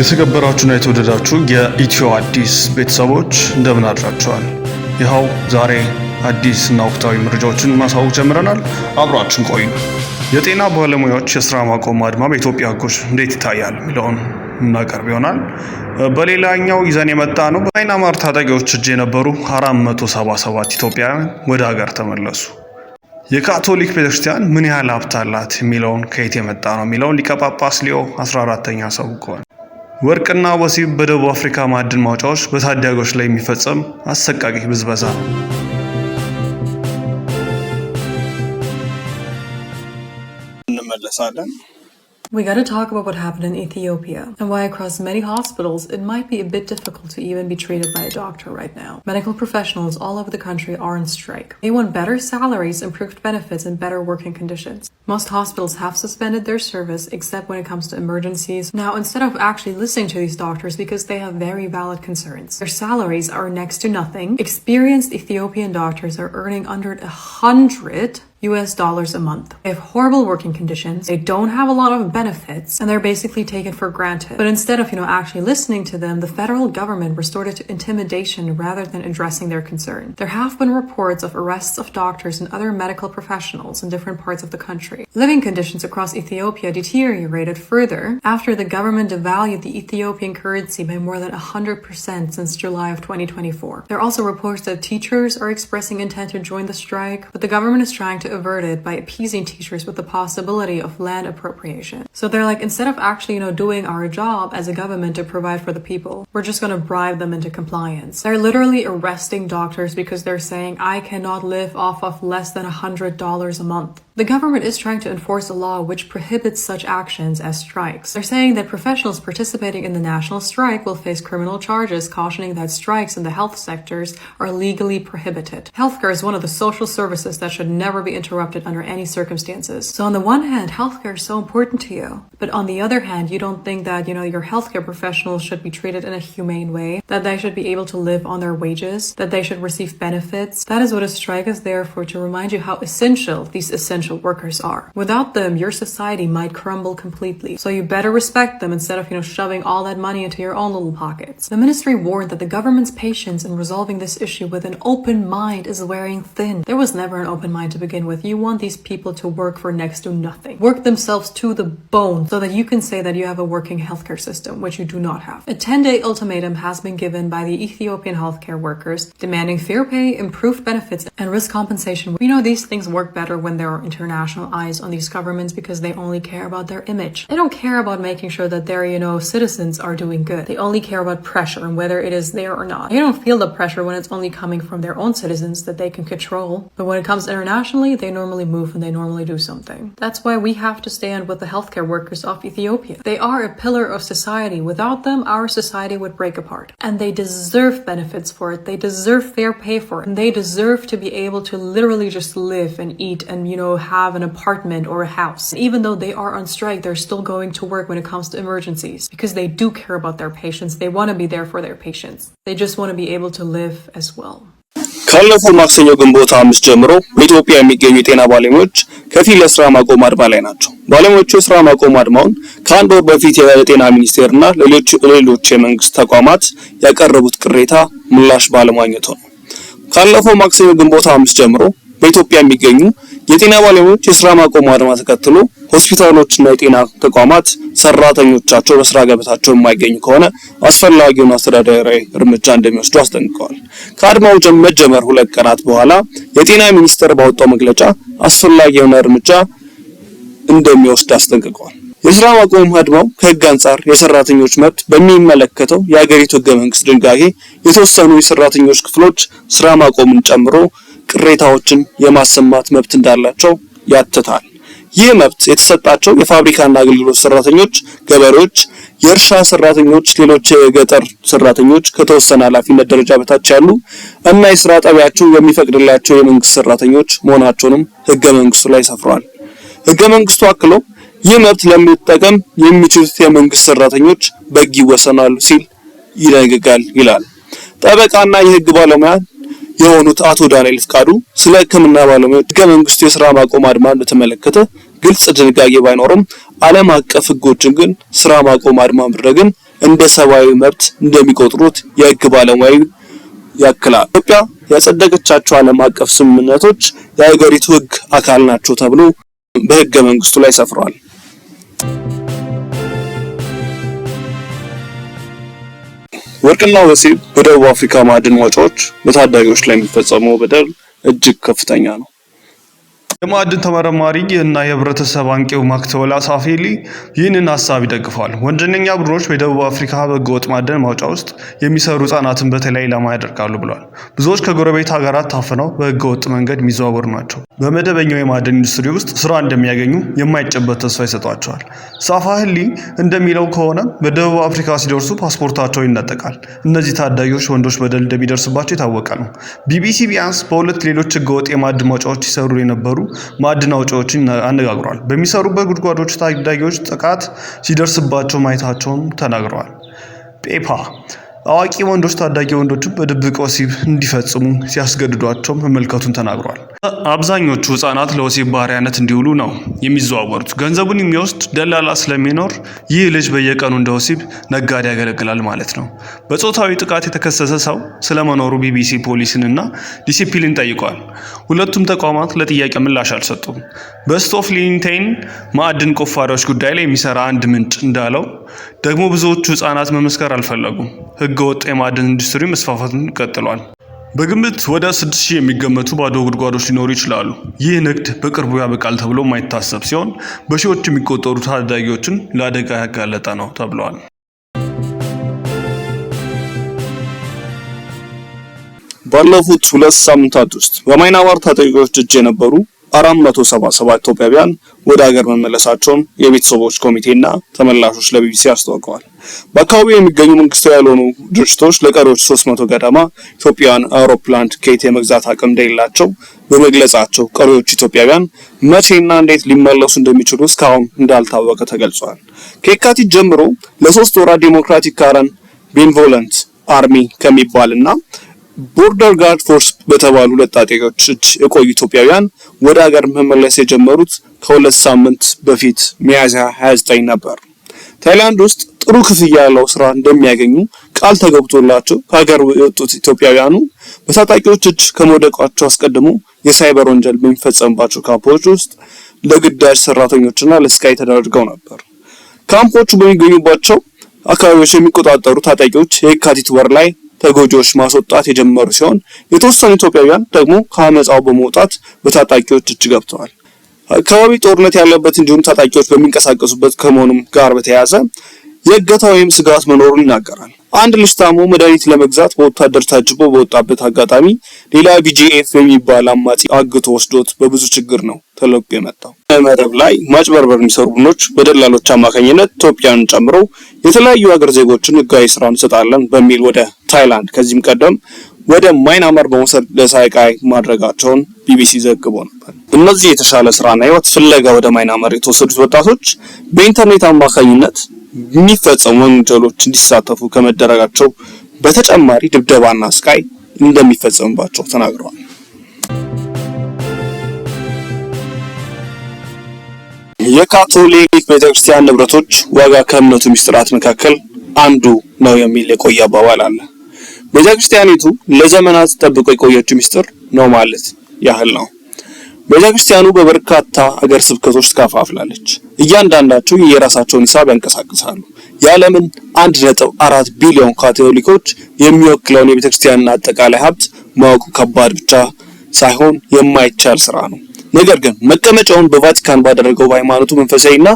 የተከበራችሁና የተወደዳችሁ የኢትዮ አዲስ ቤተሰቦች እንደምን አድራችኋል? ይኸው ዛሬ አዲስ እና ወቅታዊ መረጃዎችን ማሳወቅ ጀምረናል። አብራችን ቆዩ። የጤና ባለሙያዎች የስራ ማቆም አድማ በኢትዮጵያ ሕጎች እንዴት ይታያል የሚለውን እናቀርብ ይሆናል። በሌላኛው ይዘን የመጣ ነው። በማይናማር ታጣቂዎች እጅ የነበሩ 477 ኢትዮጵያውያን ወደ ሀገር ተመለሱ። የካቶሊክ ቤተክርስቲያን ምን ያህል ሀብት አላት የሚለውን ከየት የመጣ ነው የሚለውን ሊቀ ጳጳስ ሊዮ 14ኛ አሳውቀዋል። ወርቅና ወሲብ በደቡብ አፍሪካ ማዕድን ማውጫዎች በታዳጊዎች ላይ የሚፈጸም አሰቃቂ ብዝበዛ ነው። እንመለሳለን። We got to talk about what happened in Ethiopia and why across many hospitals it might be a bit difficult to even be treated by a doctor right now. Medical professionals all over the country are on strike. They want better salaries, improved benefits, and better working conditions. Most hospitals have suspended their service except when it comes to emergencies. Now, instead of actually listening to these doctors because they have very valid concerns, their salaries are next to nothing. Experienced Ethiopian doctors are earning under $100 a month. They have horrible working conditions. They don't have a lot of benefits and they're basically taken for granted. But instead of, actually listening to them, the federal government resorted to intimidation rather than addressing their concern. There have been reports of arrests of doctors and other medical professionals in different parts of the country. Living conditions across Ethiopia deteriorated further after the government devalued the Ethiopian currency by more than 100% since July of 2024. There are also reports that teachers are expressing intent to join the strike, but the government is trying to avert it by appeasing teachers with the possibility of land appropriation. So they're like, instead of actually, doing our job as a government to provide for the people, we're just going to bribe them into compliance. They're literally arresting doctors because they're saying, I cannot live off of less than $100 a month. The government is trying to enforce a law which prohibits such actions as strikes. They're saying that professionals participating in the national strike will face criminal charges, cautioning that strikes in the health sectors are legally prohibited. Healthcare is one of the social services that should never be interrupted under any circumstances. So on the one hand, healthcare is so important to you, but on the other hand, you don't think that, your healthcare professionals should be treated in a humane way, that they should be able to live on their wages, that they should receive benefits. That is what a strike is there for, to remind you how essential these essential workers are. Without them, your society might crumble completely. So you better respect them instead of, shoving all that money into your own little pockets. The ministry warned that the government's patience in resolving this issue with an open mind is wearing thin. There was never an open mind to begin with. You want these people to work for next to nothing. Work themselves to the bone so that you can say that you have a working healthcare system, which you do not have. A 10-day ultimatum has been given by the Ethiopian healthcare workers, demanding fair pay, improved benefits, and risk compensation. These things work better when there are international eyes on these governments because they only care about their image. They don't care about making sure that their, citizens are doing good. They only care about pressure and whether it is there or not. They don't feel the pressure when it's only coming from their own citizens that they can control. But when it comes internationally, they normally move and they normally do something. That's why we have to stand with the healthcare workers of Ethiopia. They are a pillar of society. Without them, our society would break apart. And they deserve benefits for it. They deserve fair pay for it. And they deserve to be able to literally just live and eat and, have an apartment or a house. And even though they are on strike, they're still going to work when it comes to emergencies because they do care about their patients. They want to be there for their patients. They just want to be able to live as well. ካለፈው ማክሰኞ ግንቦት 5 ጀምሮ በኢትዮጵያ የሚገኙ የጤና ባለሙያዎች ከፊል የስራ ማቆም አድማ ላይ ናቸው። ባለሙያዎቹ የስራ ማቆም አድማውን ከአንድ ወር በፊት የጤና ሚኒስቴርና ሌሎች የመንግስት ተቋማት ያቀረቡት ቅሬታ ምላሽ ባለማግኘቱ ነው። ካለፈው ማክሰኞ ግንቦት 5 ጀምሮ በኢትዮጵያ የሚገኙ የጤና ባለሙያዎች የስራ ማቆም አድማ ተከትሎ ሆስፒታሎችና የጤና ተቋማት ሰራተኞቻቸው በስራ ገበታቸው የማይገኙ ከሆነ አስፈላጊውን አስተዳደራዊ እርምጃ እንደሚወስዱ አስጠንቅቀዋል። ከአድማው መጀመር 2 ቀናት በኋላ የጤና ሚኒስቴር ባወጣው መግለጫ አስፈላጊውን እርምጃ እንደሚወስድ አስጠንቅቀዋል። የስራ ማቆም አድማው ከህግ አንጻር የሰራተኞች መብት በሚመለከተው የሀገሪቱ ህገ መንግስት ድንጋጌ የተወሰኑ የሰራተኞች ክፍሎች ስራ ማቆምን ጨምሮ ቅሬታዎችን የማሰማት መብት እንዳላቸው ያትታል። ይህ መብት የተሰጣቸው የፋብሪካና አገልግሎት ሰራተኞች፣ ገበሬዎች፣ የእርሻ ሰራተኞች፣ ሌሎች የገጠር ሰራተኞች ከተወሰነ ኃላፊነት ደረጃ በታች ያሉ እና የስራ ጣቢያቸው የሚፈቅድላቸው የመንግስት ሰራተኞች መሆናቸውንም ህገ መንግስቱ ላይ ሰፍሯል። ህገ መንግስቱ አክሎ ይህ መብት ለመጠቀም የሚችሉት የመንግስት ሰራተኞች በሕግ ይወሰናሉ ሲል ይደነግጋል ይላል። ጠበቃና የህግ ባለሙያ የሆኑት አቶ ዳንኤል ፍቃዱ ስለ ህክምና ባለሙያዎች ህገ መንግስቱ የስራ ማቆም አድማን በተመለከተ ግልጽ ድንጋጌ ባይኖርም ዓለም አቀፍ ህጎችን ግን ስራ ማቆም አድማ ማድረግን እንደ ሰብአዊ መብት እንደሚቆጥሩት የህግ ባለሙያው ያክላል። ኢትዮጵያ ያጸደቀቻቸው ዓለም አቀፍ ስምምነቶች የሀገሪቱ ህግ አካል ናቸው ተብሎ በህገ መንግስቱ ላይ ሰፍሯል። ወርቅና ወሲብ በደቡብ አፍሪካ ማዕድን ማውጫዎች በታዳጊዎች ላይ የሚፈጸመው በደል እጅግ ከፍተኛ ነው። የማዕድን ተመራማሪ እና የህብረተሰብ አንቂው ማክተወላ ሳፌሊ ይህንን ሀሳብ ይደግፋል። ወንጀለኛ ቡድኖች በደቡብ አፍሪካ በህገወጥ ማዕድን ማውጫ ውስጥ የሚሰሩ ህጻናትን በተለይ ኢላማ ያደርጋሉ ብሏል። ብዙዎች ከጎረቤት ሀገራት ታፍነው በህገወጥ መንገድ የሚዘዋወሩ ናቸው። በመደበኛው የማዕድን ኢንዱስትሪ ውስጥ ስራ እንደሚያገኙ የማይጨበት ተስፋ ይሰጧቸዋል። ሳፋህሊ እንደሚለው ከሆነ በደቡብ አፍሪካ ሲደርሱ ፓስፖርታቸው ይነጠቃል። እነዚህ ታዳጊዎች ወንዶች በደል እንደሚደርስባቸው የታወቀ ነው። ቢቢሲ ቢያንስ በሁለት ሌሎች ህገወጥ የማዕድን ማውጫዎች ሲሰሩ የነበሩ ማዕድን አውጪዎችን አነጋግሯል። በሚሰሩበት ጉድጓዶች ታዳጊዎች ጥቃት ሲደርስባቸው ማየታቸውን ተናግረዋል። ፔፓ አዋቂ ወንዶች ታዳጊ ወንዶችን በድብቅ ወሲብ እንዲፈጽሙ ሲያስገድዷቸው መመልከቱን ተናግሯል። አብዛኞቹ ህጻናት ለወሲብ ባሪያነት እንዲውሉ ነው የሚዘዋወሩት። ገንዘቡን የሚወስድ ደላላ ስለሚኖር ይህ ልጅ በየቀኑ እንደ ወሲብ ነጋዴ ያገለግላል ማለት ነው። በጾታዊ ጥቃት የተከሰሰ ሰው ስለመኖሩ ቢቢሲ ፖሊስንና ዲሲፕሊን ጠይቋል። ሁለቱም ተቋማት ለጥያቄ ምላሽ አልሰጡም። በስቶፍሊንቴን ማዕድን ቆፋሪዎች ጉዳይ ላይ የሚሰራ አንድ ምንጭ እንዳለው ደግሞ ብዙዎቹ ህጻናት መመስከር አልፈለጉም። ህገወጥ የማዕድን ኢንዱስትሪ መስፋፋቱን ቀጥሏል። በግምት ወደ 6000 የሚገመቱ ባዶ ጉድጓዶች ሊኖሩ ይችላሉ። ይህ ንግድ በቅርቡ ያበቃል ተብሎ የማይታሰብ ሲሆን በሺዎች የሚቆጠሩ ታዳጊዎችን ለአደጋ ያጋለጠ ነው ተብሏል። ባለፉት 2 ሳምንታት ውስጥ በማይናማር ታጣቂዎች እጅ የነበሩ 477 ኢትዮጵያውያን ወደ ሀገር መመለሳቸውን የቤተሰቦች ኮሚቴና ተመላሾች ለቢቢሲ አስታውቀዋል። በአካባቢው የሚገኙ መንግስታዊ ያልሆኑ ድርጅቶች ለቀሪዎች 300 ገደማ ኢትዮጵያውያን አውሮፕላን ቲኬት የመግዛት አቅም እንደሌላቸው በመግለጻቸው ቀሪዎቹ ኢትዮጵያውያን መቼና እንዴት ሊመለሱ እንደሚችሉ እስካሁን እንዳልታወቀ ተገልጿል። ከየካቲት ጀምሮ ለ3 ወራት ዲሞክራቲክ ካረን ቤንቮለንት አርሚ ከሚባልና ቦርደር ጋርድ ፎርስ በተባሉ ሁለት ታጣቂዎች እጅ የቆዩ ኢትዮጵያውያን ወደ ሀገር መመለስ የጀመሩት ከ2 ሳምንት በፊት ሚያዝያ 29 ነበር። ታይላንድ ውስጥ ጥሩ ክፍያ ያለው ስራ እንደሚያገኙ ቃል ተገብቶላቸው ከሀገር የወጡት ኢትዮጵያውያኑ በታጣቂዎች እጅ ከመውደቃቸው አስቀድሞ የሳይበር ወንጀል በሚፈጸምባቸው ካምፖች ውስጥ ለግዳጅ ሰራተኞችና ለስቃይ ተደርገው ነበር። ካምፖቹ በሚገኙባቸው አካባቢዎች የሚቆጣጠሩ ታጣቂዎች የካቲት ወር ላይ ተጎጂዎች ማስወጣት የጀመሩ ሲሆን የተወሰኑ ኢትዮጵያውያን ደግሞ ከአመጻው በመውጣት በታጣቂዎች እጅ ገብተዋል። አካባቢ ጦርነት ያለበት እንዲሁም ታጣቂዎች በሚንቀሳቀሱበት ከመሆኑም ጋር በተያያዘ የእገታ ወይም ስጋት መኖሩን ይናገራል። አንድ ልጅ ታሞ መድኃኒት ለመግዛት በወታደር ታጅቦ በወጣበት አጋጣሚ ሌላ ቢጂኤፍ የሚባል አማጺ አግቶ ወስዶት በብዙ ችግር ነው ተለቆ የመጣው። መረብ ላይ ማጭበርበር የሚሰሩ ቡድኖች በደላሎች አማካኝነት ኢትዮጵያን ጨምሮ የተለያዩ ሀገር ዜጎችን ህጋዊ ስራ እንሰጣለን በሚል ወደ ታይላንድ ከዚህም ቀደም ወደ ማይናማር በመውሰድ ለሳይቃይ ማድረጋቸውን ቢቢሲ ዘግቦ ነበር። እነዚህ የተሻለ ስራና ህይወት ፍለጋ ወደ ማይናማር የተወሰዱት ወጣቶች በኢንተርኔት አማካኝነት የሚፈጸሙ ወንጀሎች እንዲሳተፉ ከመደረጋቸው በተጨማሪ ድብደባና ስቃይ እንደሚፈጸምባቸው ተናግረዋል። የካቶሊክ ቤተክርስቲያን ንብረቶች ዋጋ ከእምነቱ ሚስጥራት መካከል አንዱ ነው የሚል የቆየ አባባል አለ። ቤተክርስቲያኒቱ ለዘመናት ጠብቆ የቆየችው ሚስጥር ነው ማለት ያህል ነው። ቤተክርስቲያኑ በበርካታ ሀገር ስብከቶች ተከፋፍላለች። እያንዳንዳቸው የራሳቸውን ሂሳብ ያንቀሳቅሳሉ። የዓለምን 1.4 ቢሊዮን ካቶሊኮች የሚወክለውን የቤተክርስቲያንን አጠቃላይ ሀብት ማወቁ ከባድ ብቻ ሳይሆን የማይቻል ስራ ነው። ነገር ግን መቀመጫውን በቫቲካን ባደረገው በሃይማኖቱ መንፈሳዊና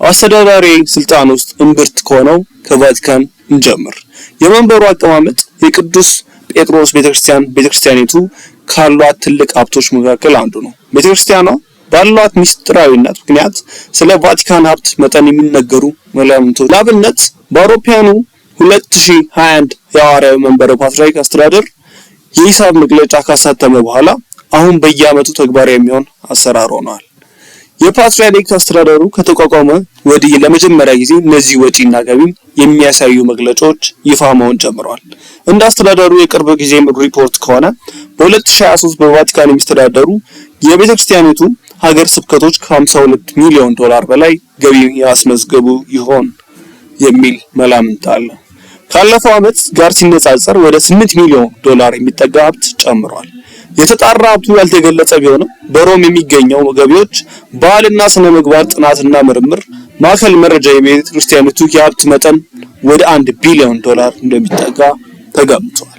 አስተዳዳሪ ስልጣን ውስጥ እምብርት ከሆነው ከቫቲካን እንጀምር። የመንበሩ አቀማመጥ የቅዱስ ጴጥሮስ ቤተክርስቲያኒቱ ካሏት ትልቅ ሀብቶች መካከል አንዱ ነው። ቤተክርስቲያኗ ባሏት ሚስጥራዊነት ምክንያት ስለ ቫቲካን ሀብት መጠን የሚነገሩ መላምቶች ለአብነት በአውሮፓውያኑ 2021 የሐዋርያዊ መንበረ ፓትርያርክ አስተዳደር የሂሳብ መግለጫ ካሳተመ በኋላ አሁን በየዓመቱ ተግባራዊ የሚሆን አሰራር ሆኗል። የፓትርያርክ አስተዳደሩ ከተቋቋመ ወዲህ ለመጀመሪያ ጊዜ እነዚህ ወጪና ገቢ የሚያሳዩ መግለጫዎች ይፋ መሆን ጀምረዋል። እንደ አስተዳደሩ የቅርብ ጊዜ ሪፖርት ከሆነ በ2023 በቫቲካን የሚስተዳደሩ የቤተክርስቲያኒቱ ሀገር ስብከቶች ከ52 ሚሊዮን ዶላር በላይ ገቢ ያስመዝገቡ ይሆን የሚል መላምት አለ። ካለፈው ዓመት ጋር ሲነጻጸር ወደ 8 ሚሊዮን ዶላር የሚጠጋ ሀብት ጨምሯል። የተጣራ ሀብቱ ያልተገለጸ ቢሆንም በሮም የሚገኘው ገቢዎች ባህልና ስነ ምግባር ጥናትና ምርምር ማዕከል መረጃ የቤተ ክርስቲያኒቱ የሀብት መጠን ወደ 1 ቢሊዮን ዶላር እንደሚጠጋ ተገምቷል።